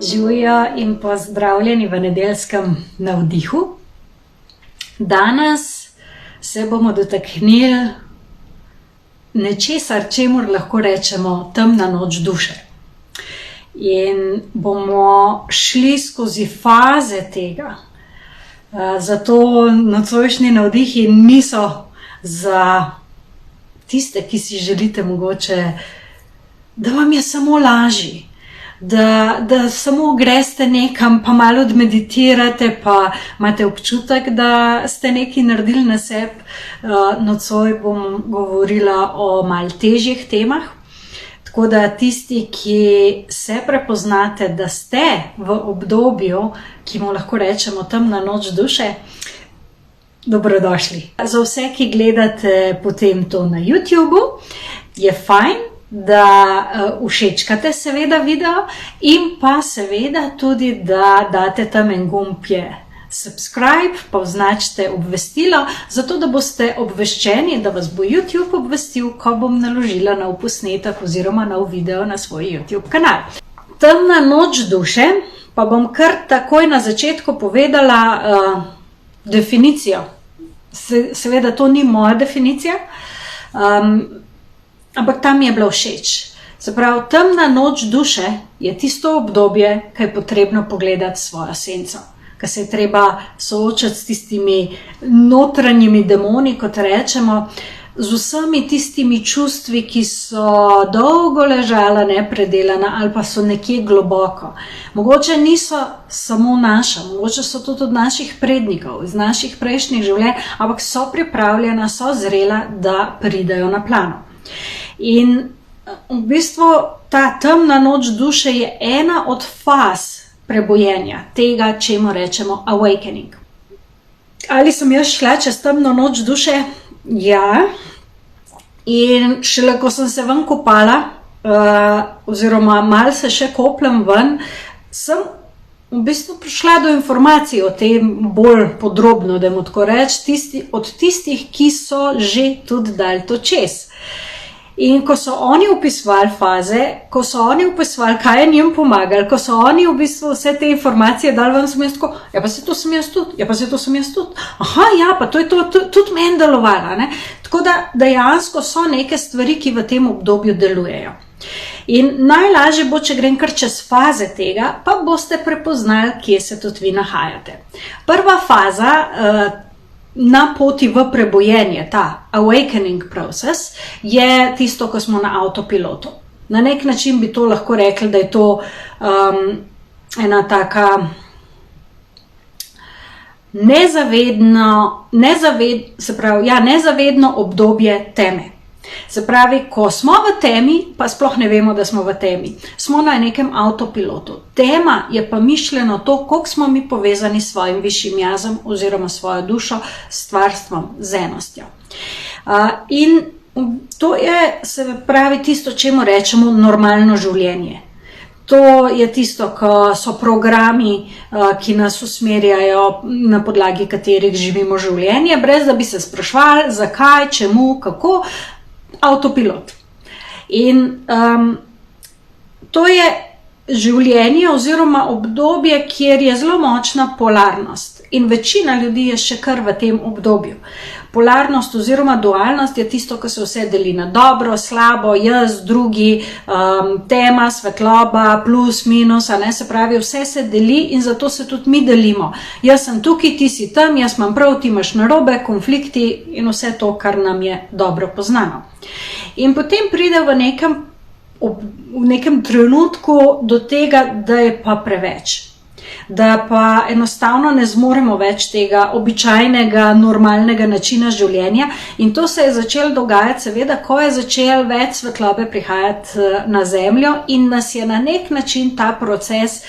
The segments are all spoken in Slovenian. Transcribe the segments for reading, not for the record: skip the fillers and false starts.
Živijo in pozdravljeni v nedeljskem navdihu. Danes se bomo dotaknili nečesar, čemur lahko rečemo temna noč duše. In bomo šli skozi faze tega. Zato nocojšnji navdihi niso za tiste, ki si želite mogoče, da vam je samo lažje. Da samo greste nekam, pa malo odmeditirate, pa imate občutek, da ste nekaj naredili na sebi. Nocoj bom govorila o malo težjih temah. Tako da tisti, ki se prepoznate, da ste v obdobju, ki mu lahko rečemo temna noč duše, dobrodošli. Za vse, ki gledate potem to na YouTubeu, je fajn, da všečkate seveda video in pa seveda tudi, da date tam en gumb je subscribe, pa označite obvestilo, zato da boste obveščeni, da vas bo YouTube obvestil, ko bom naložila nov posnetek oziroma nov video na svoj YouTube kanal. Temna noč duše, pa bom kar takoj na začetku povedala definicijo. Seveda to ni moja definicija, ampak tam mi je bilo všeč. Se pravi, temna noč duše je tisto obdobje, ko je potrebno pogledati svojo senco, ko se je treba soočati s tistimi notranjimi demoni, kot rečemo, z vsemi tistimi čustvi, ki so dolgo ležala nepredelana ali pa so nekje globoko. Mogoče niso samo naša, mogoče so tudi od naših prednikov, iz naših prejšnjih življenj, ampak so pripravljena, so zrela, da pridejo na plano. In v bistvu ta temna noč duše je ena od faz prebojenja, tega, čemu rečemo awakening. Ali sem jaz šla čez temno noč duše? Ja. In šele ko sem se ven kopala, oziroma malo se še koplem ven, sem v bistvu prišla do informacij o tem bolj podrobno, da mu tako reči, od tistih, ki so že tudi dali to čez. In ko so oni opisovali faze, ko so oni opisovali, kaj je njim pomagali, ko so oni v bistvu vse te informacije dali ven, sem jaz tako, ja pa se to sem jaz tudi, ja pa se to sem jaz tudi, aha, ja, pa to je to tudi meni delovalo, ne. Tako da dejansko so neke stvari, ki v tem obdobju delujejo. In najlažje bo, če grem kar čez faze tega, pa boste prepoznali, kje se tudi vi nahajate. Prva faza, na poti v prebojenje, ta awakening process, je tisto, ko smo na avtopilotu. Na nek način bi to lahko rekli, da je to ena taka nezavedno obdobje teme. Se pravi, ko smo v temi, pa sploh ne vemo, da smo v temi. Smo na nekem avtopilotu. Tema je pa mišljeno to, koliko smo mi povezani s svojim višjim jazom oziroma svojo dušo, s stvarstvom, z enostjo. In to je, se pravi, tisto, čemu rečemo normalno življenje. To je tisto, ko so programi, ki nas usmerjajo, na podlagi katerih živimo življenje, brez da bi se sprašvali, zakaj, čemu, kako. Avtopilot. In to je življenje oziroma obdobje, kjer je zelo močna polarnost. In večina ljudi je še kar v tem obdobju. Polarnost oziroma dualnost je tisto, ko se vse deli na dobro, slabo, jaz, drugi, tema, svetloba, plus, minus, se pravi, vse se deli in zato se tudi mi delimo. Jaz sem tukaj, ti si tam, jaz imam prav, ti imaš narobe, konflikti in vse to, kar nam je dobro poznano. In potem pride v nekem trenutku do tega, da je pa preveč. Da pa enostavno ne zmoremo več tega običajnega, normalnega načina življenja. In to se je začelo dogajati, seveda, ko je začel več svetlobe prihajati na zemljo in nas je na nek način ta proces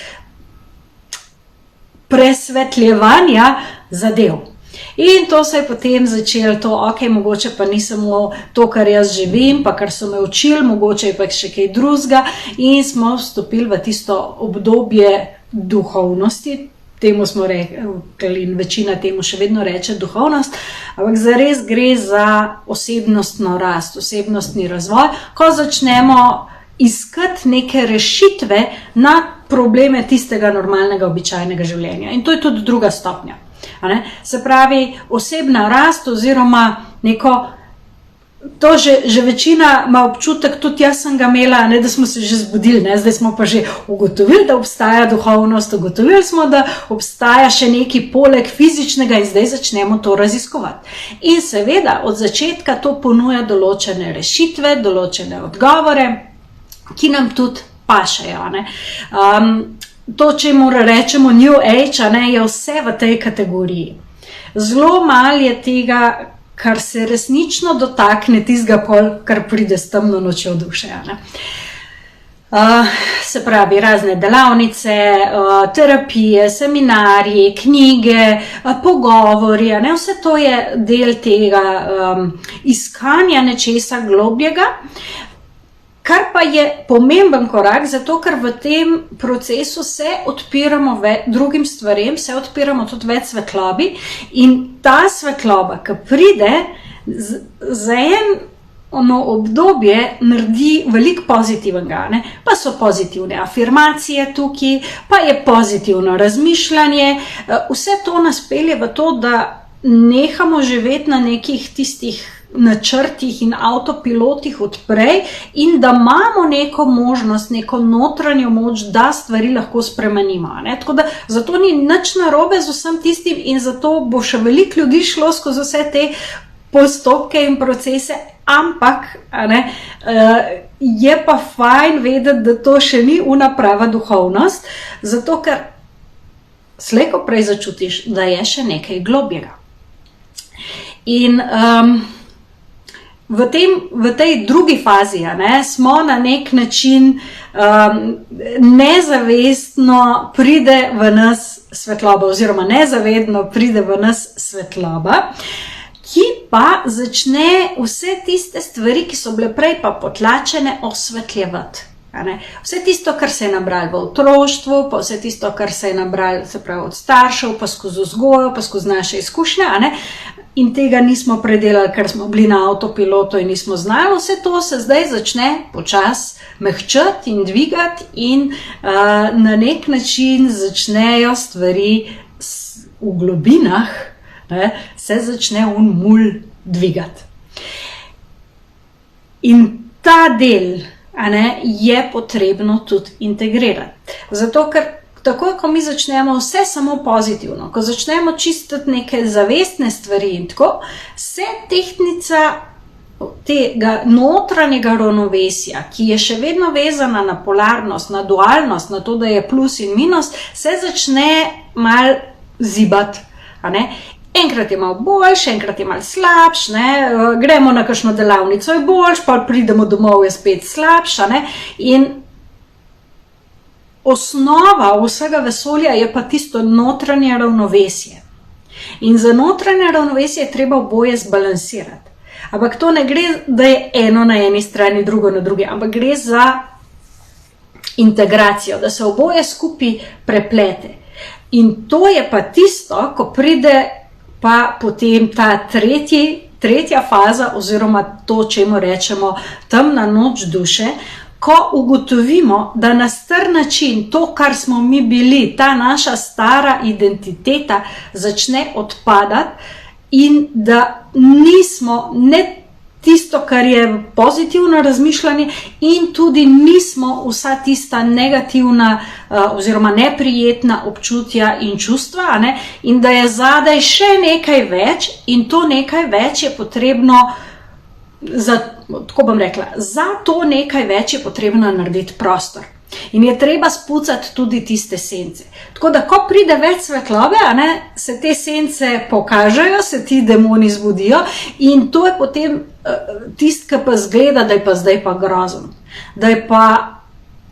presvetljevanja zadev. In to se je potem začelo to, ok, mogoče pa ni samo to, kar jaz živim, pa kar so me učili, mogoče je pa še kaj drugega in smo vstopili v tisto obdobje duhovnosti, temu smo rekli in večina temu še vedno reče duhovnost, ampak zares gre za osebnostno rast, osebnostni razvoj, ko začnemo iskati neke rešitve na probleme tistega normalnega, običajnega življenja. In to je tudi druga stopnja. Se pravi, osebna rast oziroma neko, to že večina ima občutek, tudi jaz sem ga imela, da smo se že zbudili, zdaj smo pa že ugotovili, da obstaja duhovnost, ugotovili smo, da obstaja še nekaj poleg fizičnega in zdaj začnemo to raziskovati. In seveda, od začetka to ponuja določene rešitve, določene odgovore, ki nam tudi pašajo. To, če mora rečemo New Age, je vse v tej kategoriji. Zelo malo je tega, kar se resnično dotakne tistega pol, kar pride s temno nočjo duše. Se pravi, razne delavnice, terapije, seminarji, knjige, pogovori, vse to je del tega iskanja nečesa globljega, kar pa je pomemben korak, zato ker v tem procesu se odpiramo drugim stvarem, se odpiramo tudi več svetlobi in ta svetloba, ki pride za eno obdobje, naredi veliko pozitivnega, pa so pozitivne afirmacije tukaj, pa je pozitivno razmišljanje, vse to nas pelje v to, da nehamo živeti na nekih tistih načrtih in avtopilotih odprej in da imamo neko možnost, neko notranjo moč, da stvari lahko spremenimo. Tako da zato ni nič narobe z vsem tistim in zato bo še veliko ljudi šlo skozi vse te postopke in procese, ampak je pa fajn vedeti, da to še ni prava duhovnost, zato ker slej ko prej začutiš, da je še nekaj globjega. In v tej drugi fazi smo na nek način nezavestno pride v nas svetloba oziroma nezavedno pride v nas svetloba, ki pa začne vse tiste stvari, ki so bile prej pa potlačene, osvetljevati. Vse tisto, kar se je nabralo v otroštvu, pa vse tisto, kar se je nabralo, se pravi, od staršev, pa skozi vzgojo, pa skozi naše izkušnje, in tega nismo predelali, ker smo bili na avtopilotu in nismo znali, vse to se zdaj začne počasi mehčati in dvigati in na nek način začnejo stvari v globinah, se začne mulj dvigati. In ta del je potrebno tudi integrirati. Zato, ker takoj, ko mi začnemo vse samo pozitivno, ko začnemo čistiti neke zavestne stvari in tako, se tehtnica tega notranjega ravnovesja, ki je še vedno vezana na polarnost, na dualnost, na to, da je plus in minus, se začne malo zibati. Enkrat je malo boljš, enkrat je malo slabš, gremo na kakšno delavnico, je boljš, pa pridemo domov, je spet slabš. In osnova vsega vesolja je pa tisto notranje ravnovesje. In za notranje ravnovesje je treba oboje zbalansirati. Ampak to ne gre, da je eno na eni strani, drugo na drugi, ampak gre za integracijo, da se oboje skupaj preplete. In to je pa tisto, ko pride pa potem ta tretja faza oziroma to, čemu rečemo temna noč duše, ko ugotovimo, da na star način to, kar smo mi bili, ta naša stara identiteta začne odpadati in da nismo ne tisto, kar je pozitivno razmišljanje in tudi nismo vsa tista negativna oziroma neprijetna občutja in čustva, in da je zadaj še nekaj več in to nekaj več je potrebno, tako bom rekla, za to nekaj več je potrebno narediti prostor. In je treba spucati tudi tiste sence. Tako da, ko pride več svetlobe, se te sence pokažejo, se ti demoni zbudijo in to je potem tist, ki pa zgleda, da je pa zdaj pa grozen. Da je pa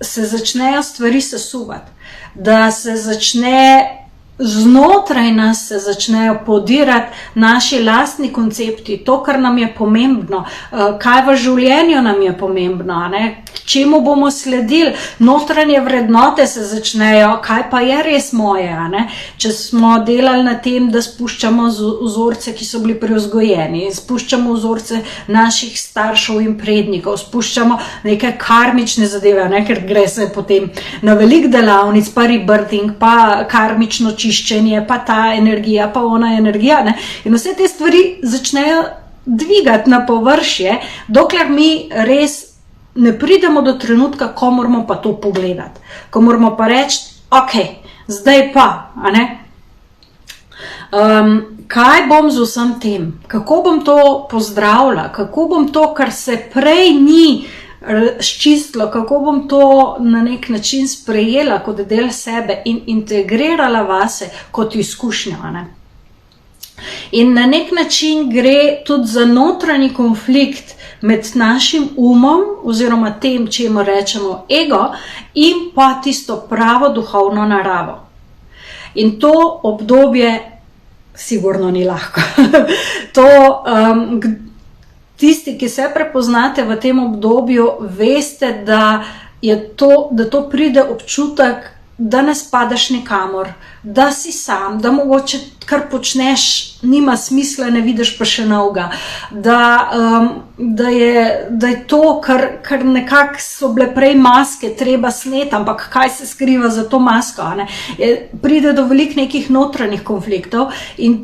se začnejo stvari sesuvati. Da se začne znotraj nas se začnejo podirati naši lastni koncepti, to, kar nam je pomembno, kaj v življenju nam je pomembno, ne? Čemu bomo sledili, notranje vrednote se začnejo, kaj pa je res moje, ne? Če smo delali na tem, da spuščamo vzorce, ki so bili prevzgojeni, spuščamo vzorce naših staršev in prednikov, spuščamo neke karmične zadeve, ne? Ker gre se potem na velik delavnic, pa rebirthing, pa karmično čiščenje, pa ta energija, pa ona energija, ne? In vse te stvari začnejo dvigati na površje, dokler mi res ne pridemo do trenutka, ko moramo pa to pogledati, ko moramo pa reči, ok, zdaj pa, a ne? Kaj bom z vsem tem, kako bom to pozdravila, kako bom to, kar se prej ni sčistilo, kako bom to na nek način sprejela kot del sebe in integrirala vase kot izkušnjo, a ne? In na nek način gre tudi za notranji konflikt med našim umom oziroma tem, čemu rečemo ego, in pa tisto pravo duhovno naravo. In to obdobje sigurno ni lahko. Tisti, ki se prepoznate v tem obdobju, veste, da to pride občutek, da ne spadaš nikamor, da si sam, da mogoče kar počneš, nima smisla, ne vidiš pa še novega, da je to, kar nekako so bile prej maske, treba sneti, ampak kaj se skriva za to masko, ne? Pride do veliko nekih notranjih konfliktov in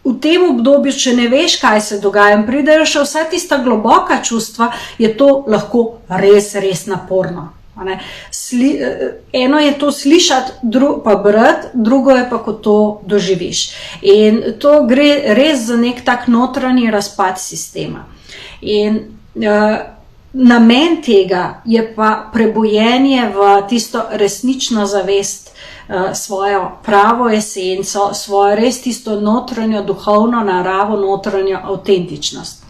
v tem obdobju, če ne veš, kaj se dogaja, pridejo še vsa tista globoka čustva, je to lahko res, res naporno. Eno je to slišati, pa brati, drugo je pa, ko to doživiš. In to gre res za nek tak notranji razpad sistema. In namen tega je pa prebojenje v tisto resnično zavest, svojo pravo esenco, svojo res tisto notranjo duhovno naravo, notranjo avtentičnost.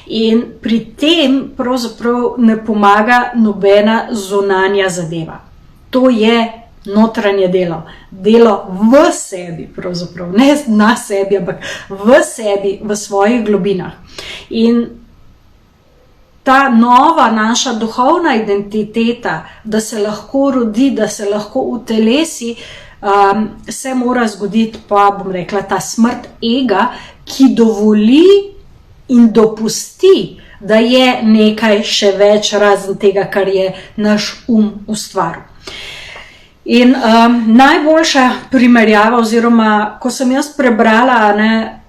In pri tem pravzaprav ne pomaga nobena zunanja zadeva. To je notranje delo. Delo v sebi pravzaprav, ne na sebi, ampak v sebi, v svojih globinah. In ta nova naša duhovna identiteta, da se lahko rodi, da se lahko utelesi, se mora zgoditi pa, bom rekla, ta smrt ega, ki dovoli in dopusti, da je nekaj še več razen tega, kar je naš ustvaril. In najboljša primerjava, oziroma ko sem jaz prebrala,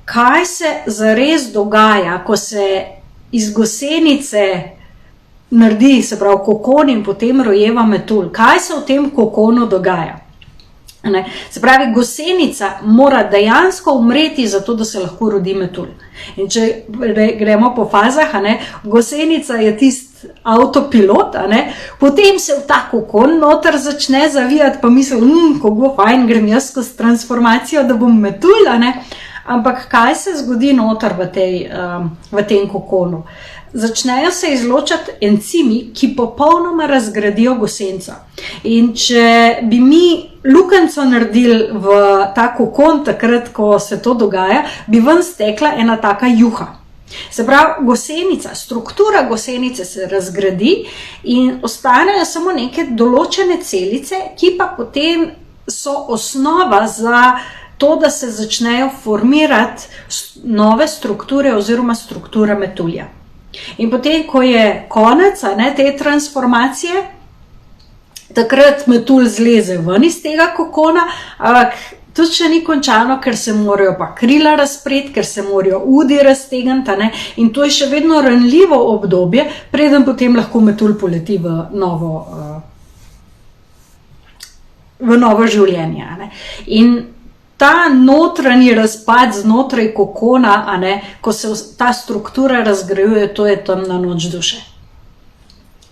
kaj se zares dogaja, ko se iz gosenice naredi, se pravi kokon in potem rojeva metulj, kaj se v tem kokonu dogaja? Se pravi, gosenica mora dejansko umreti zato, da se lahko rodi metulj. In če gremo po fazah, gosenica je tist avtopilot, potem se v ta kokon noter začne zavijati, pa misli, kako fajn, grem jaz skozi transformacijo, da bom metulj, ampak kaj se zgodi noter v tem kokonu? Začnejo se izločati encimi, ki popolnoma razgradijo gosenco. In če bi mi lukenco naredili v ta kokon, takrat, ko se to dogaja, bi ven stekla ena taka juha. Se pravi, gosenica, struktura gosenice se razgradi in ostanejo samo neke določene celice, ki pa potem so osnova za to, da se začnejo formirati nove strukture oziroma struktura metulja. In potem, ko je konec te transformacije, takrat metulj zleze ven iz tega kokona, ampak tudi še ni končano, ker se morajo pa krila razpreti, ker se morajo udi raztegniti, in to je še vedno ranljivo obdobje, preden potem lahko metulj poleti v novo življenje. In ta notranji razpad znotraj kokona, ko se ta struktura razgrajuje, to je temna noč duše.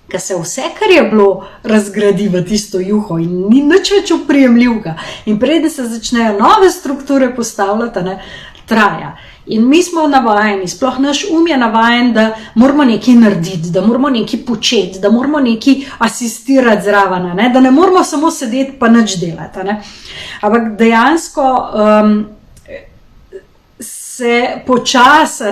Ker se vse, kar je bilo, razgradi v tisto juho in ni nič več oprijemljivega. In preden se začnejo nove strukture postavljati, traja. In mi smo navajeni, sploh naš je navajen, da moramo nekaj narediti, da moramo nekaj početi, da moramo nekaj asistirati zraven, ne? Da ne moramo samo sedeti pa nič delati. Ne? Ampak dejansko se počasi,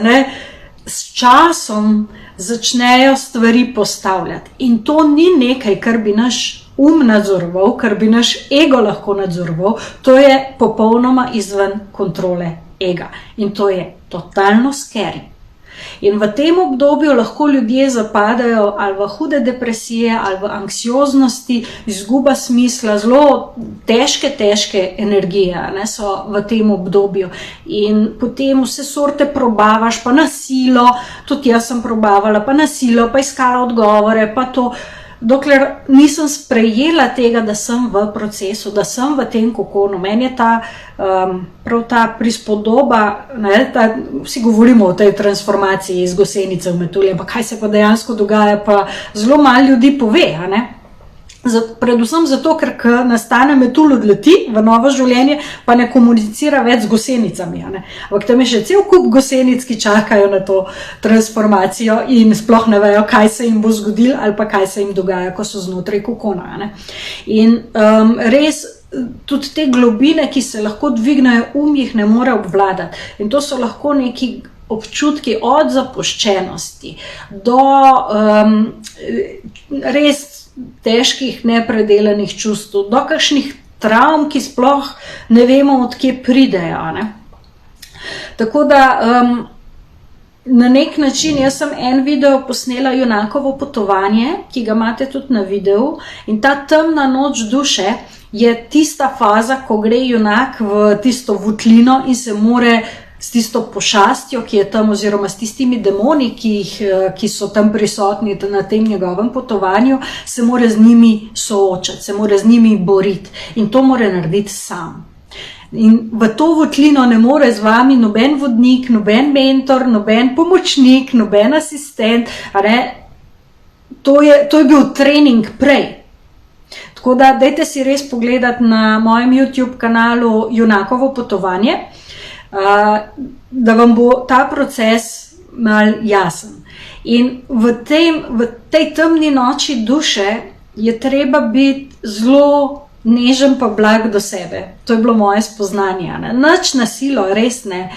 s časom začnejo stvari postavljati. In to ni nekaj, kar bi naš nadzoroval, kar bi naš ego lahko nadzoroval, to je popolnoma izven kontrole ega. In to je totalno scary. In v tem obdobju lahko ljudje zapadajo ali v hude depresije, ali v anksioznosti, izguba smisla, zelo težke energije so v tem obdobju. In potem vse sorte probavaš, pa na silo, tudi jaz sem probavala, pa na silo, pa iskala odgovore, pa to. Dokler nisem sprejela tega, da sem v procesu, da sem v tem kokonu. Meni je prav ta prispodoba, vsi govorimo o tej transformaciji iz gosenice v metulje, pa kaj se pa dejansko dogaja, pa zelo malo ljudi pove, predvsem zato, ker nastane metulj odleti v novo življenje, pa ne komunicira več z gosenicami. Ampak tam je še cel kup gosenic, ki čakajo na to transformacijo in sploh ne vejo, kaj se jim bo zgodilo ali pa kaj se jim dogaja, ko so znotraj kokona. In res tudi te globine, ki se lahko dvignejo, jih ne more obvladati. In to so lahko neki občutki od zapuščenosti do res težkih, nepredelanih čustv, do kakšnih travm, ki sploh ne vemo, od kje pridejo. Tako da na nek način, jaz sem en video posnela Junakovo potovanje, ki ga imate tudi na videu, in ta temna noč duše je tista faza, ko gre junak v tisto votlino in se more s tisto pošastjo, ki je tam, oziroma s tistimi demoni, ki so tam prisotni na tem njegovem potovanju, se mora z njimi soočati, se mora z njimi boriti. In to mora narediti sam. In v to votlino ne more z vami noben vodnik, noben mentor, noben pomočnik, noben asistent. To je bil trening prej. Tako da dajte si res pogledati na mojem YouTube kanalu Junakovo potovanje, da vam bo ta proces mal jasen. In v tej temni noči duše je treba biti zelo nežen pa blag do sebe. To je bilo moje spoznanje. Nič na silo, res ne.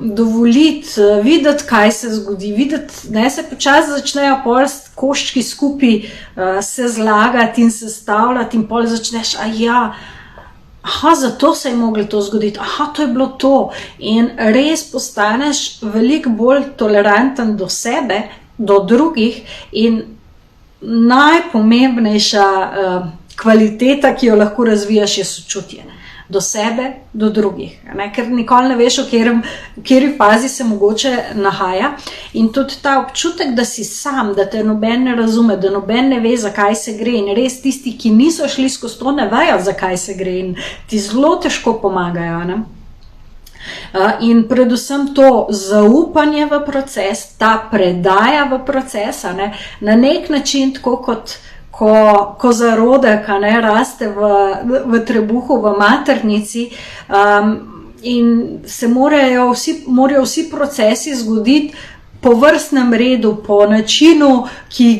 Dovoliti, videti, kaj se zgodi, videti, se počasi začnejo pol koščki skupaj se zlagati in sestavljati in pol začneš, zato se je moglo to zgoditi, to je bilo to. In res postaneš veliko bolj toleranten do sebe, do drugih in najpomembnejša kvaliteta, ki jo lahko razvijaš, je sočutje. Do sebe, do drugih. Ker nikoli ne veš, v kateri fazi se mogoče nahaja. In tudi ta občutek, da si sam, da te noben ne razume, da noben ne ve, zakaj se gre. In res tisti, ki niso šli skozi to, ne vejo, zakaj se gre. In ti zelo težko pomagajo. In predvsem to zaupanje v proces, ta predaja v proces, na nek način tako kot ko zarodek raste v trebuhu, v maternici, in se morajo vsi procesi zgoditi po vrstnem redu, po načinu, ki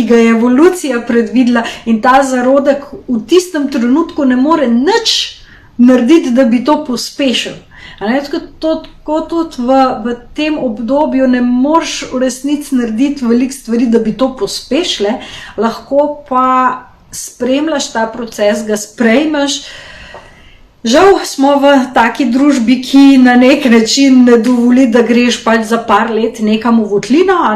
ga je evolucija predvidela, in ta zarodek v tistem trenutku ne more nič narediti, da bi to pospešil. Tako tudi v tem obdobju ne moreš v resnici narediti veliko stvari, da bi to pospešile, lahko pa spremljaš ta proces, ga sprejmeš. Žal smo v taki družbi, ki na nek način ne dovoli, da greš za par let nekam v votlino,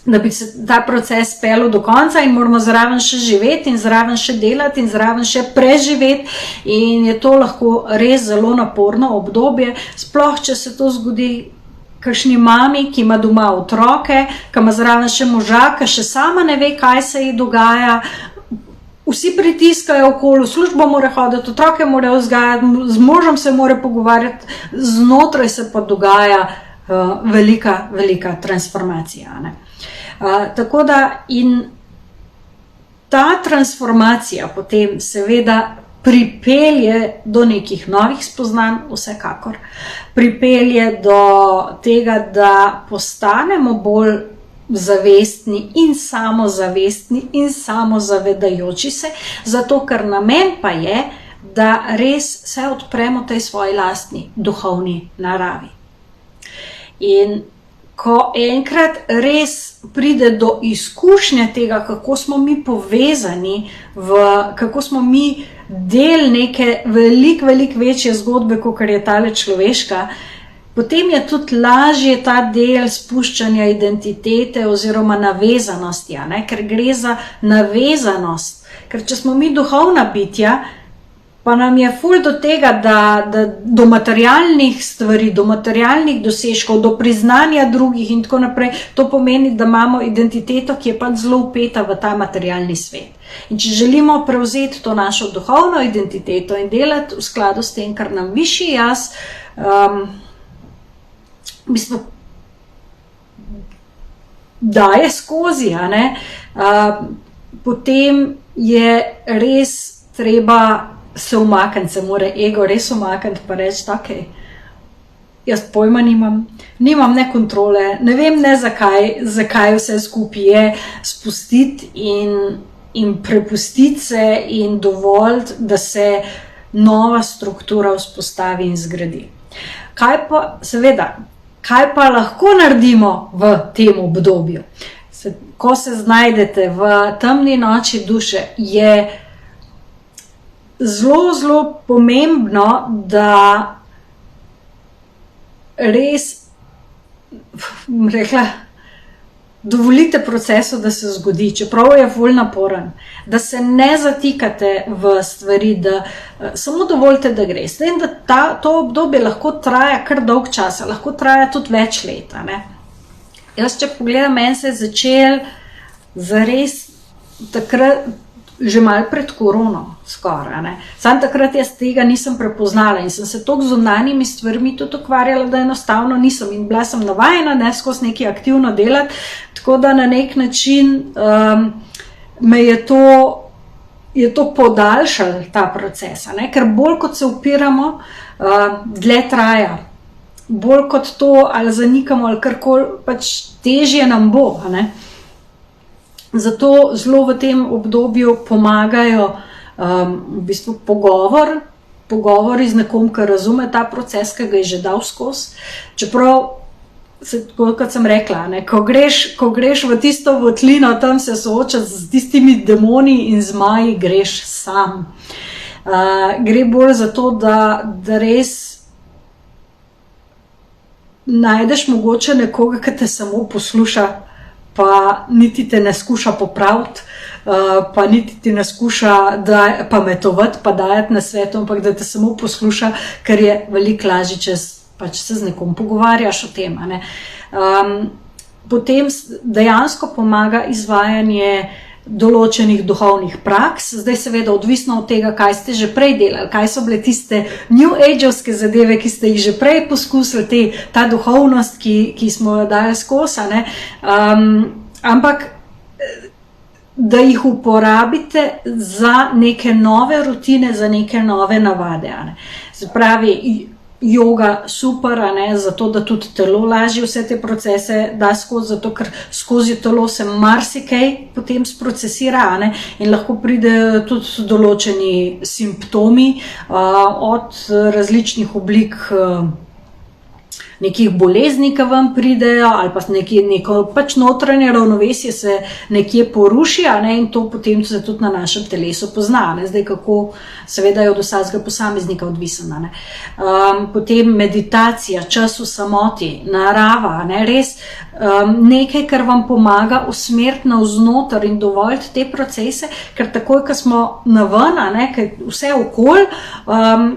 da bi se ta proces speljal do konca, in moramo zraven še živeti in zraven še delati in zraven še preživeti, in je to lahko res zelo naporno obdobje, sploh če se to zgodi kakšni mami, ki ima doma otroke, ki ima zraven še moža, ki še sama ne ve, kaj se ji dogaja. Vsi pritiskajo okoli, službo mora hoditi, otroke mora vzgajati, z možem se mora pogovarjati, znotraj se pa dogaja velika transformacija. Tako da in ta transformacija potem seveda pripelje do nekih novih spoznanj, vsekakor. Pripelje do tega, da postanemo bolj zavestni in samozavedajoči se, zato ker namen pa je, da res se odpremo tej svoji lastni duhovni naravi. In ko enkrat res pride do izkušnje tega, kako smo mi povezani, kako smo mi del neke veliko večje zgodbe, kot je tale človeška, potem je tudi lažje ta del spuščanja identitete oziroma navezanosti, ker gre za navezanost. Ker če smo mi duhovna bitja, pa nam je ful do tega, da do materialnih stvari, do materialnih dosežkov, do priznanja drugih in tako naprej, to pomeni, da imamo identiteto, ki je pa zelo upeta v ta materialni svet. In če želimo prevzeti to našo duhovno identiteto in delati v skladu s tem, kar nam višji jaz, v bistvu daje skozi, potem je res treba se umakniti, se mora ego res umakniti pa reči, okay, jaz pojma nimam ne kontrole, ne vem ne zakaj vse skupaj je, spustiti in prepustiti se in dovoliti, da se nova struktura vzpostavi in zgradi. Kaj pa lahko naredimo v tem obdobju? Ko se znajdete v temni noči duše, je zelo pomembno, da res, rekla, dovolite procesu, da se zgodi, čeprav je ful naporen, da se ne zatikate v stvari, da samo dovolite, da gre. S tem, da to obdobje lahko traja kar dolg časa, lahko traja tudi več let. Jaz, če pogledam, meni se je začel zares takrat, že malo pred korono skoraj. Sam takrat jaz tega nisem prepoznala in sem se toliko z zunanjimi stvarmi tudi ukvarjala, da enostavno nisem in bila sem navajena skozi nekaj aktivno delati, tako da na nek način me je to podaljšal ta proces, ker bolj kot se upiramo, dlje traja, bolj kot to ali zanikamo ali karkoli, pač težje nam bo, Zato zelo v tem obdobju pomagajo v bistvu pogovori z nekom, ki razume ta proces, ki ga je že dal skozi. Čeprav, kot sem rekla, ko greš v tisto votlino, tam se soočati z tistimi demoni in zmaji, greš sam. Gre bolj za to, da res najdeš mogoče nekoga, ki te samo posluša, pa niti te ne skuša popraviti, pa niti ti ne skuša pametovati, pa dajati na svetu, ampak da te samo posluša, ker je veliko lažje, če pač se z nekom pogovarjaš o tem. Potem dejansko pomaga izvajanje določenih duhovnih praks, zdaj seveda odvisno od tega, kaj ste že prej delali, kaj so bile tiste New Age-ovske zadeve, ki ste jih že prej poskusili, ta duhovnost, ki smo jo dali skozi, ampak da jih uporabite za neke nove rutine, za neke nove navade. Se pravi, joga super, zato da tudi telo lažje vse te procese da skozi, zato ker skozi telo se marsikaj potem sprocesira, in lahko pride tudi določeni simptomi od različnih oblik nekih bolezni, ki vam pridejo, ali pa neko pač notranje ravnovesje se nekje poruši, in to potem se tudi na našem telesu pozna. Zdaj, kako seveda je od vsakega posameznika odvisna. Potem meditacija, čas v samoti, narava, res nekaj, kar vam pomaga usmeriti navznoter in dovoliti te procese, ker takoj, ko smo naven, vse okoli,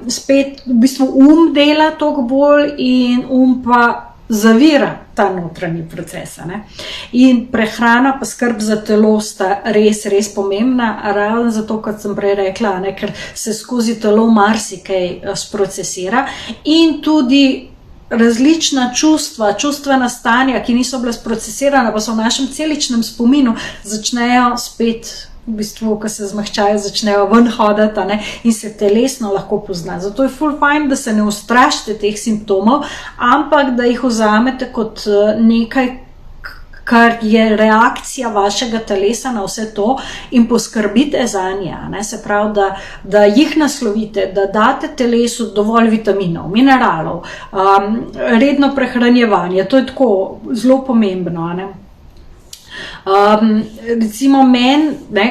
spet v bistvu dela toliko bolj in pa zavira ta notranji proces. In prehrana pa skrb za telo sta res pomembna, ravno zato, kot sem prej rekla, ker se skozi telo marsikaj sprocesira in tudi različna čustvena stanja, ki niso bila sprocesirana, pa so v našem celičnem spominu, začnejo spet v bistvu, ko se zmehčajo, začnejo ven hoditi, in se telesno lahko pozna. Zato je ful fajn, da se ne ustrašite teh simptomov, ampak da jih vzamete kot nekaj, kar je reakcija vašega telesa na vse to in poskrbite za nje. Se pravi, da jih naslovite, da date telesu dovolj vitaminov, mineralov, redno prehranjevanje, to je tako zelo pomembno. Recimo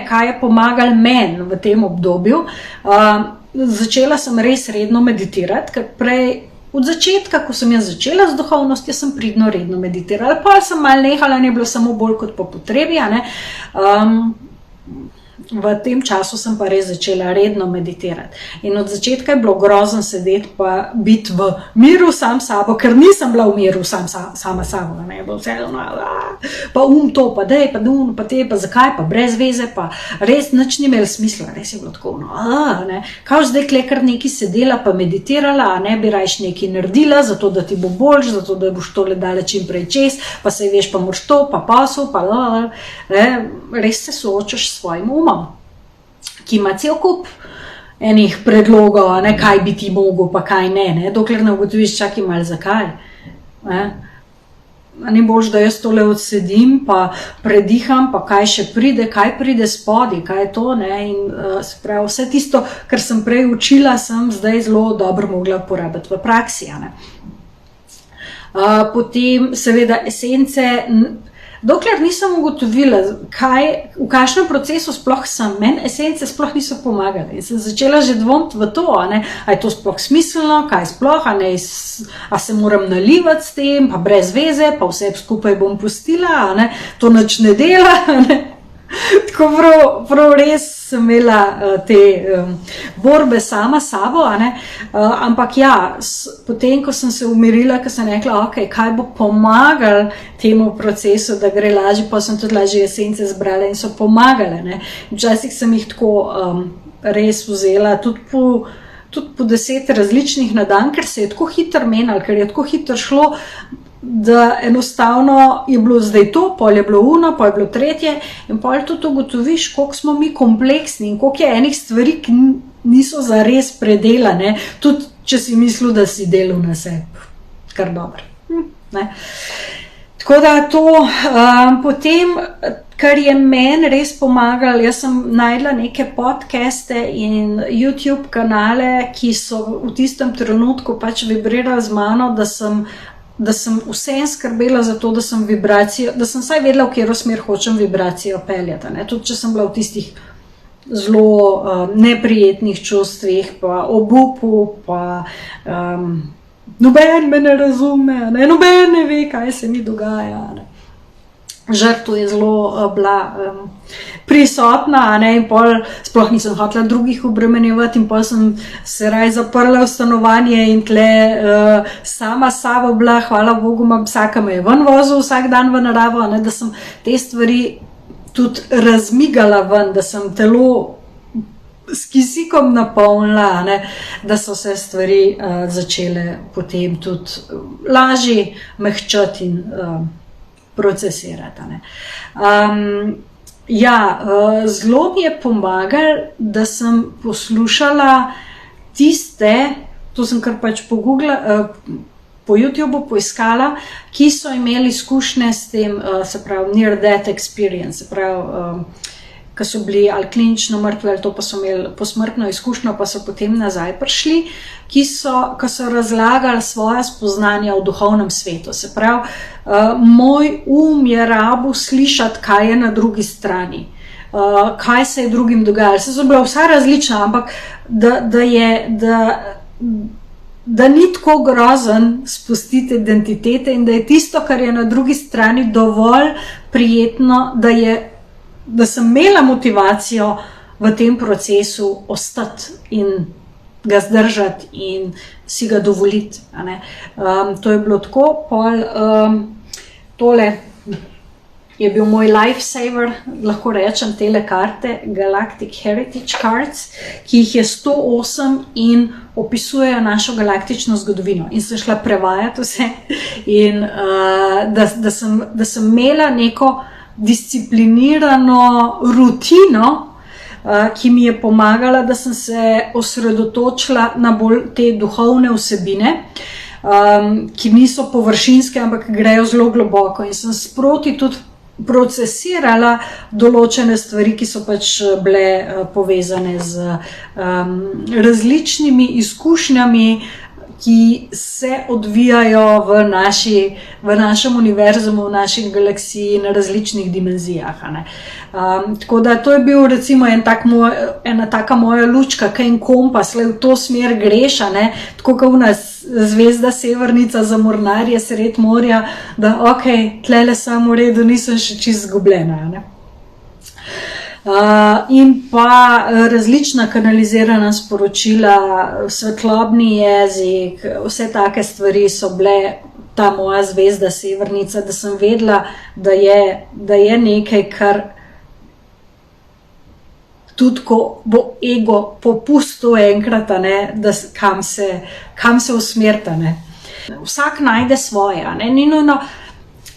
kaj je pomagalo meni v tem obdobju, začela sem res redno meditirati, ker prej od začetka, ko sem jaz začela z duhovnostjo, sem pridno redno meditirala, pa sem malo nehala, ne bilo samo bolj kot po potrebi, v tem času sem pa res začela redno meditirati. In od začetka je bilo grozno sedeti pa biti v miru sam sabo, ker nisem bila v miru sama sabo, bilo vse pa to, pa dej, pa pa te, pa zakaj, pa brez veze, pa res nič ni imel smisla, res je bilo tako, kao zdaj kar nekaj sedela pa meditirala, bi rajš nekaj naredila, zato da ti bo boljš, zato da boš tole dala čim prej čez, pa se veš, pa moraš to, pa posel, pa res se soočaš s svojim umom, ki ima cel kup enih predlogov, kaj bi ti mogel, pa kaj ne, dokler ne ugotoviš, čakaj malo zakaj. Ni boljš, da jaz tole odsedim, pa prediham, pa kaj še pride, kaj pride spodi, kaj je to, in se pravi, vse tisto, kar sem prej učila, sem zdaj zelo dobro mogla uporabiti v praksi. Potem seveda esence, dokler nisem ugotovila, v kakšnem procesu sploh sem, meni esence sploh niso pomagale. In sem začela že dvomiti v to, a je to sploh smiselno, kaj sploh, a se moram nalivati s tem, pa brez veze, pa vse skupaj bom pustila, to nič ne dela, Tako prav res sem imela te borbe sama s sabo, ampak ja, potem, ko sem se umirila, ko sem rekla, kaj bo pomagalo temu procesu, da gre lažje, pa sem tudi lažje esence zbrala in so pomagale. Včasih sem jih tako res vzela, tudi po 10 različnih na dan, ker se je tako hitro menilo, ker je tako hitro šlo, da enostavno je bilo zdaj to, pol je bilo uno, pol je bilo tretje in pol tudi ugotoviš, koliko smo mi kompleksni in koliko je enih stvari, ki niso zares predelane, tudi če si mislil, da si delal na sebi. Kar dobro. Tako da to, potem, kar je meni res pomagalo, jaz sem najdla neke podcaste in YouTube kanale, ki so v tistem trenutku pač vibrirali z mano, da sem vsem skrbela za to, da sem vibracijo, da sem vsaj vedela, v katero smer hočem vibracijo peljati. Tudi če sem bila v tistih zelo neprijetnih čustvih, pa obupu, pa noben me ne razume, noben ne ve, kaj se mi dogaja. Žrtva je zelo bila prisotna, in pol sploh nisem hotela drugih obremenjevati in pol sem se raj zaprla v stanovanje in tle sama s sabo bila, hvala Bogu, imam psa, ki me je ven vozil vsak dan v naravo, da sem te stvari tudi razmigala ven, da sem telo s kisikom napolnila, da so se stvari začele potem tudi lažje mehčati in procesirati. Zelo mi je pomagalo, da sem poslušala tiste, to sem kar pač po YouTubeu poiskala, ki so imeli izkušnje s tem, se pravi, near death experience, se pravi, ki so bili ali klinično mrtvi, ali to pa so imeli posmrtno izkušnjo, pa so potem nazaj prišli, ki so razlagali svoja spoznanja v duhovnem svetu. Se pravi, moj je rabil slišati, kaj je na drugi strani, kaj se je drugim dogajalo. Se so bila vsa različna, ampak da ni tako grozen spustiti identitete in da je tisto, kar je na drugi strani, dovolj prijetno, da sem imela motivacijo v tem procesu ostati in ga zdržati in si ga dovoliti. To je bilo tako. Tole je bil moj lifesaver, lahko rečem, tele karte, Galactic Heritage Cards, ki jih je 108 in opisujejo našo galaktično zgodovino. In sem šla prevajati vse in da sem imela neko disciplinirano rutino, ki mi je pomagala, da sem se osredotočila na bolj te duhovne vsebine, ki niso površinske, ampak grejo zelo globoko, in sem sproti tudi procesirala določene stvari, ki so pač bile povezane z različnimi izkušnjami, ki se odvijajo v našem univerzumu, v naši galaksiji na različnih dimenzijah. Tako da to je bil recimo ena taka moja lučka, kaj in kompas, v to smer greš, tako kot una zvezda Severnica za mornarje sred morja, da tlele sem v redu, nisem še čisto izgubljena. In pa različna kanalizirana sporočila, svetlobni jezik, vse take stvari so bile ta moja zvezda Severnica, da sem vedela, da je nekaj, kar tudi ko bo ego popustil enkrat, da kam se usmerta. Vsak najde svoje,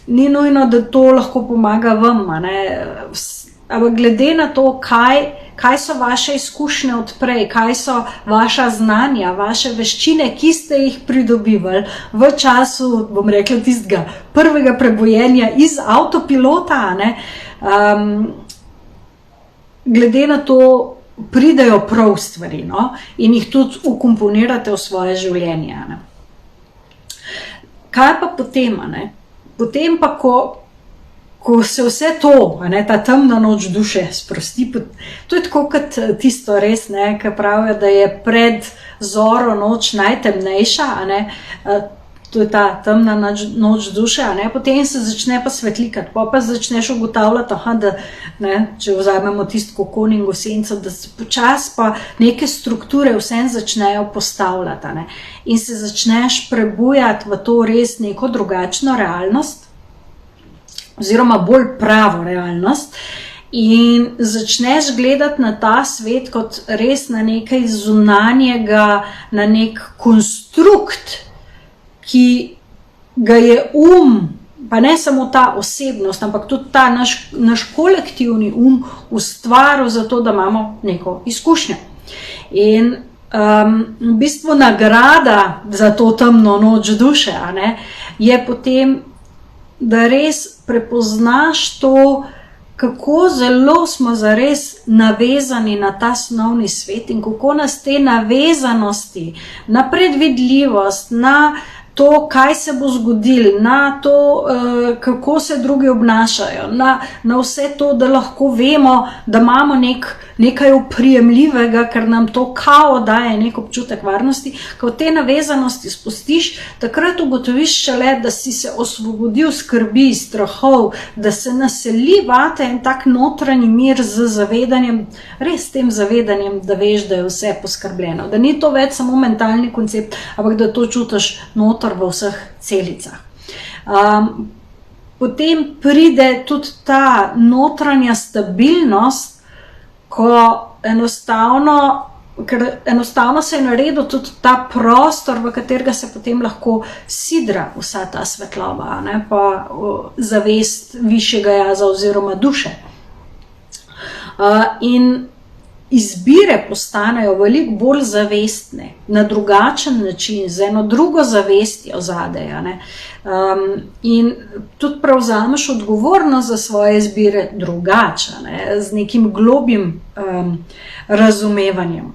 ni nujno, da to lahko pomaga vam, ampak glede na to, kaj so vaše izkušnje odprej, kaj so vaša znanja, vaše veščine, ki ste jih pridobivali v času, bom rekla, tistega prvega prebojenja iz avtopilota, glede na to pridejo prav stvari, in jih tudi ukomponirate v svoje življenje. Kaj pa potem? Potem pa, ko se vse to, ta temna noč duše sprosti, to je tako kot tisto res, ki pravijo, da je pred zoro noč najtemnejša, to je ta temna noč duše, potem se začne pa svetlikati, pa začneš ugotavljati, da, če vzamemo tisto kokoningo senco, da se počas pa neke strukture vsem začnejo postavljati, in se začneš prebujati v to res neko drugačno realnost, oziroma bolj pravo realnost, in začneš gledati na ta svet kot res na nekaj zunanjega, na nek konstrukt, ki ga je pa ne samo ta osebnost, ampak tudi ta naš kolektivni ustvaril za to, da imamo neko izkušnjo. In v bistvu nagrada za to temno noč duše, je potem, da res prepoznaš to, kako zelo smo zares navezani na ta snovni svet in kako nas te navezanosti, na predvidljivost, na to, kaj se bo zgodilo, na to, kako se drugi obnašajo, na vse to, da lahko vemo, da imamo nekaj oprijemljivega, ker nam to kao daje nek občutek varnosti. Ko te navezanosti spustiš, takrat ugotoviš šele, da si se osvobodil skrbi, strahov, da se naseli vate en tak notranji mir z zavedanjem, res tem zavedanjem, da veš, da je vse poskrbljeno, da ni to več samo mentalni koncept, ampak da to čutiš noter v vseh celicah. Potem pride tudi ta notranja stabilnost, ko enostavno se je naredil tudi ta prostor, v katerega se potem lahko sidra vsa ta svetloba, pa zavest višjega jaza oziroma duše. In izbire postanejo veliko bolj zavestne, na drugačen način, z eno drugo zavestjo zadej. In tudi prevzameš odgovornost za svoje izbire drugače, z nekim globjim razumevanjem.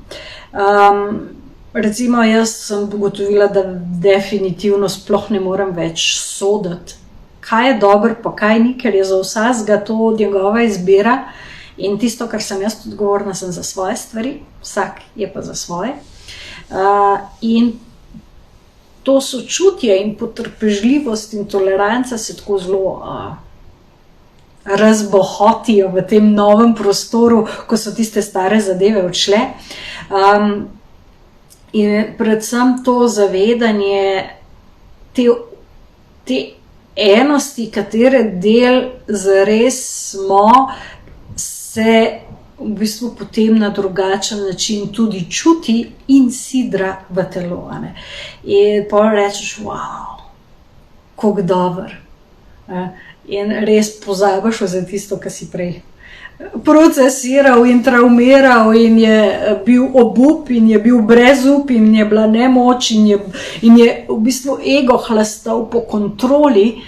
Recimo, jaz sem ugotovila, da definitivno sploh ne morem več soditi, kaj je dobro, pa kaj ni, ker je za vsakega to njegova izbira. In tisto, kar sem jaz odgovorna, sem za svoje stvari, vsak je pa za svoje. In to sočutje in potrpežljivost in toleranca se tako zelo razbohotijo v tem novem prostoru, ko so tiste stare zadeve odšle. In predvsem to zavedanje te enosti, katere del zares smo, se v bistvu potem na drugačen način tudi čuti in sidra v telo. In potem rečeš, wow, kako dober. in res pozabiš za tisto, kar si prej procesiral in traumiral in je bil obup in je bil brezup in je bila nemoč in je v bistvu ego hlastal po kontroli,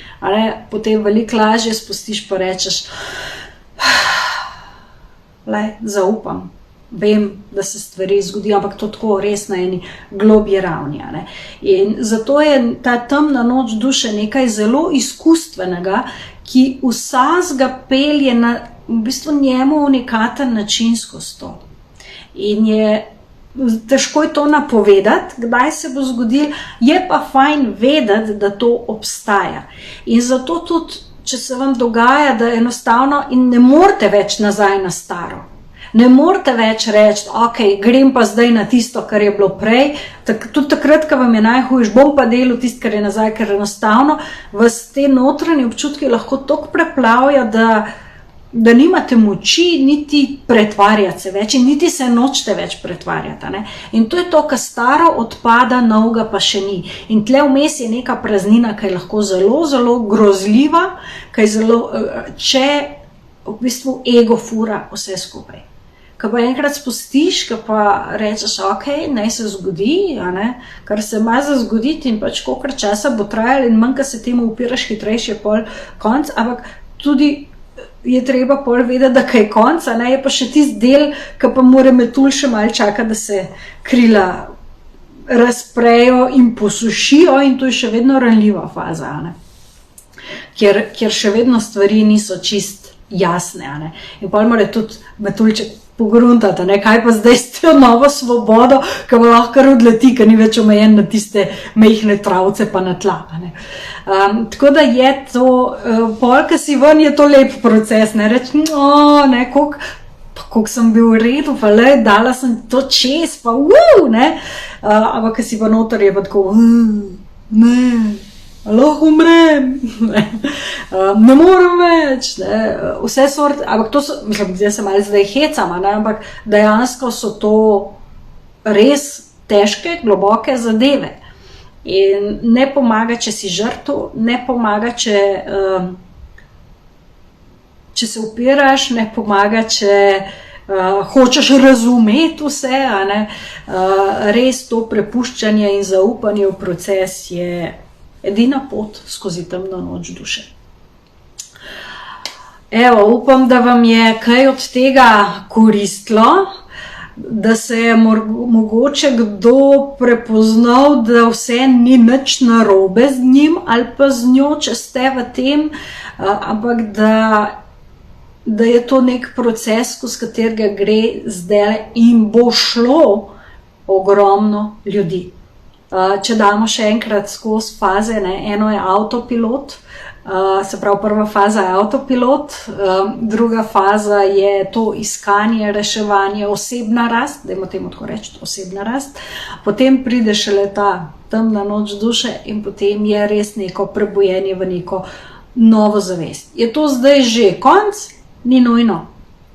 potem veliko lažje spustiš pa rečeš, zaupam, vem, da se stvari zgodijo, ampak to tako res na eni globji ravni. In zato je ta temna noč duše nekaj zelo izkustvenega, ki vsazga pelje na v bistvu njemu unikaten način skozi to. In težko je to napovedati, kdaj se bo zgodil, je pa fajn vedeti, da to obstaja. In zato tudi, če se vam dogaja, da enostavno in ne morete več nazaj na staro. Ne morete več reči, ok, grem pa zdaj na tisto, kar je bilo prej, tudi takrat, ko vam je najhujš, bom pa delal tisto, kar je nazaj, ker enostavno vas te notranje občutki lahko toliko preplavijo, da nimate moči niti pretvarjati se več in niti se nočete več pretvarjati. In to je to, kar staro odpada, novega pa še ni. In tle vmes je neka praznina, ki je lahko zelo, zelo grozljiva, če v bistvu ego fura vse skupaj. Ko pa enkrat spustiš, ko pa rečeš, ok, naj se zgodi, kar se ima za zgoditi in pač kolikor časa bo trajalo in manj, ko se temu upiraš, hitrejši je pol konc, ampak tudi je treba pol vedeti, da kaj je konc, je pa še tisti del, ki pa mora metul še malo čakati, da se krila razprejo in posušijo in to je še vedno ranljiva faza, kjer še vedno stvari niso čist jasne. In pol mora tudi metulček pogruntati, kaj pa zdaj s to novo svobodo, ki bo lahko odleti, ker ni več omejen na tiste mehne travce pa na tla. Tako da je to, pol, ki si ven, je to lep proces, reči, koliko sem bil v redu, pa dala sem to čez, pa ampak ki si pa noter je pa tako, lahko umrem, ne morem več, vse sorte, ampak to so, mislim, da se malo zdaj hecam, ampak dejansko so to res težke, globoke zadeve. In ne pomaga, če si žrtev, ne pomaga, če se upiraš, ne pomaga, če hočeš razumeti vse, res to prepuščanje in zaupanje v proces je edina pot skozi temno noč duše. Evo, upam, da vam je kaj od tega koristilo, da se je mogoče kdo prepoznal, da vse ni nič narobe z njim ali pa z njo, če ste v tem, ampak da je to nek proces, skozi katerega gre zdaj in bo šlo ogromno ljudi. Če damo še enkrat skozi faze, eno je avtopilot, se pravi prva faza je avtopilot, druga faza je to iskanje, reševanje, osebna rast, dajmo temu tako reči, osebna rast, potem pride šele ta temna noč duše in potem je res neko prebojenje v neko novo zavest. Je to zdaj že konc? Ni nujno.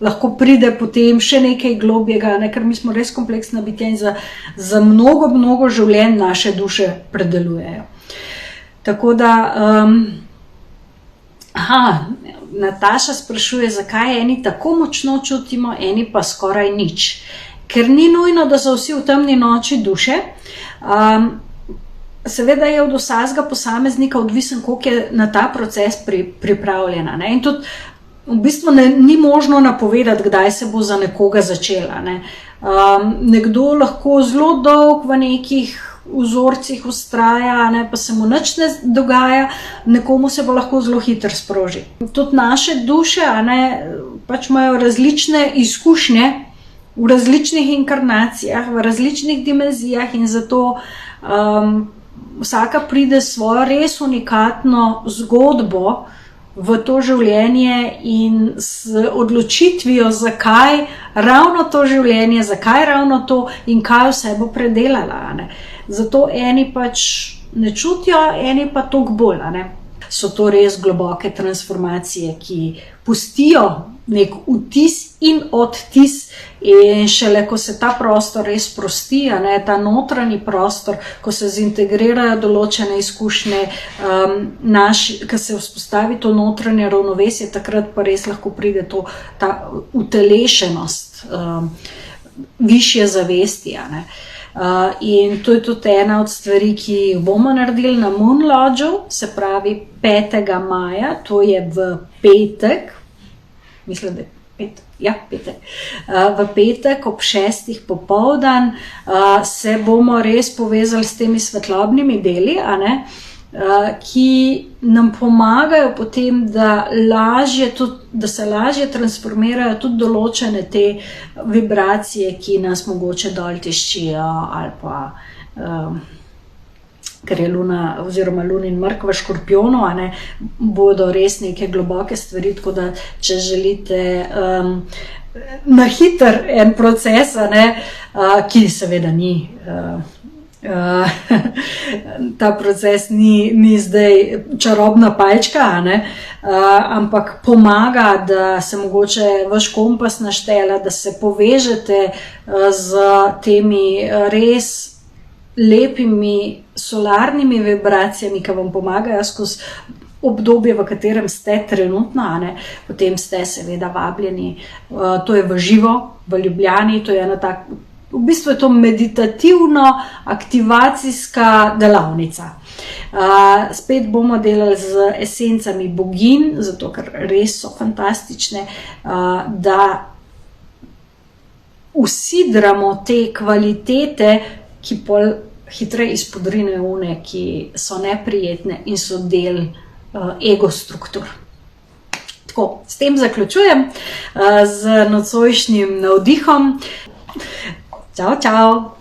Lahko pride potem še nekaj globjega, ker mi smo res kompleksna bitja in za mnogo, mnogo življenj naše duše predelujejo. Tako da, Nataša sprašuje, zakaj eni tako močno čutimo, eni pa skoraj nič. Ker ni nujno, da so vsi v temni noči duše. Seveda je od vsakega posameznika odvisen, koliko je na ta proces pripravljena. In tudi v bistvu ni možno napovedati, kdaj se bo za nekoga začela. Nekdo lahko zelo dolg v nekih vzorcih vztraja, pa se mu nič ne dogaja, nekomu se bo lahko zelo hitro sproži. Tudi naše duše pač imajo različne izkušnje v različnih inkarnacijah, v različnih dimenzijah in zato vsaka pride svojo res unikatno zgodbo v to življenje in s odločitvijo, zakaj ravno to življenje, zakaj ravno to in kaj vse bo predelala. Zato eni pač ne čutijo, eni pa toliko bolj. so to res globoke transformacije, ki pustijo nek vtis in odtis, in šele ko se ta prostor res sprosti, ta notranji prostor, ko se zintegrirajo določene izkušnje, ko se vzpostavi to notranje ravnovesje, takrat pa res lahko pride ta utelešenost višje zavesti. In to je tudi ena od stvari, ki jih bomo naredili na Moon Lodgeu, se pravi 5. maja, to je v petek, mislim, da je petek. V petek ob 6. popoldan se bomo res povezali s temi svetlobnimi deli, ki nam pomagajo potem, da se lažje transformirajo tudi določene te vibracije, ki nas mogoče dol tiščijo, ali pa ker je Luna oziroma Lunin mrk v Škorpijonu, bodo res neke globoke stvari, tako da če želite na hiter en proces, ki seveda ni ta proces ni zdaj čarobna palčka, ampak pomaga, da se mogoče vaš kompas naštela, da se povežete z temi res lepimi solarnimi vibracijami, ki vam pomagajo skozi obdobje, v katerem ste trenutno, potem ste seveda vabljeni. To je v živo, v Ljubljani, to je v bistvu je to meditativno aktivacijska delavnica. Spet bomo delali z esencami boginj, zato ker res so fantastične, da usidramo te kvalitete, ki pol hitreje izpodrinejo one, ki so neprijetne in so del ego struktur. Tako, s tem zaključujem z nocojšnjim navdihom. Čau, čau!